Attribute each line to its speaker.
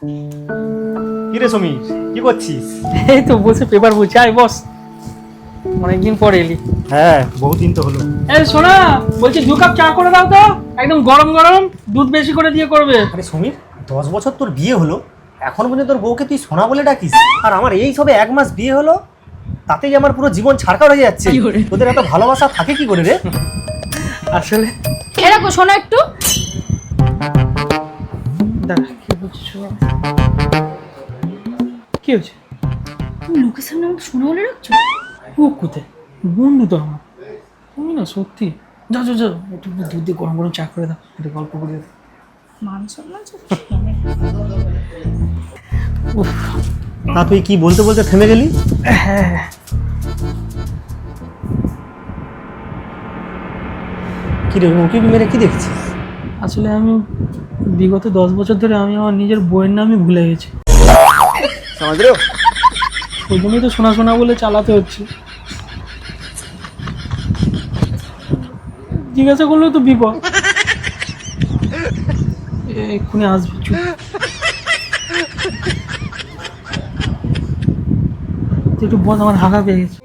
Speaker 1: কি রে সমীর, কি করছিস?
Speaker 2: এই তো বসে পেপার পড়ছি। আয় বস, অনেকদিন পরে এলি।
Speaker 1: হ্যাঁ, বহুদিন তো হলো।
Speaker 2: এই শোনা, বলছি 2 কাপ চা করে দাও তো, একদম গরম গরম, দুধ বেশি করে দিয়ে করবে।
Speaker 1: আরে সমীর, 10 বছর তোর বিয়ে হলো, এখন পর্যন্ত তোর বউকে তুই সোনা বলে ডাকিস? আর আমার এই সবে 1 মাস বিয়ে হলো, তাতেই আমার পুরো জীবন ছাড়কার হয়ে যাচ্ছে। তোদের এত ভালোবাসা থাকে কি করে রে?
Speaker 2: আসলে
Speaker 3: এরকম শোনো একটু।
Speaker 2: দাঁড়া, কি বলছিস শোনা? কি হয়েছে?
Speaker 3: তুমি লোকের সামনে আমাকে শোনা বলে রাখছো?
Speaker 2: ও কোথায়? বন্ধু তো আমার। তুমি না সত্যি। যাও যাও যাও, একটু দুধ দিয়ে গরম গরম চা করে দাও, একটু গল্প করে দাও।
Speaker 3: মান সম্মান সব
Speaker 2: উফ,
Speaker 1: তা তুই কি বলতে বলতে থেমে গেলি?
Speaker 2: হ্যাঁ,
Speaker 1: কি রে, উঁকি মেরে কি দেখছিস?
Speaker 2: আসলে আমি বিগত 10 বছর ধরে আমি আমার নিজের বইয়ের নামই ভুলে গেছি।
Speaker 1: সমাজ রে,
Speaker 2: ওই জন্যই তো শোনা শোনা বলে চালাতে হচ্ছে। জিজ্ঞাসা করলেও তো বিপদ। এক্ষুনি আসবে, চুপ। তুই একটু বল, আমার হাগা পেয়ে গেছে।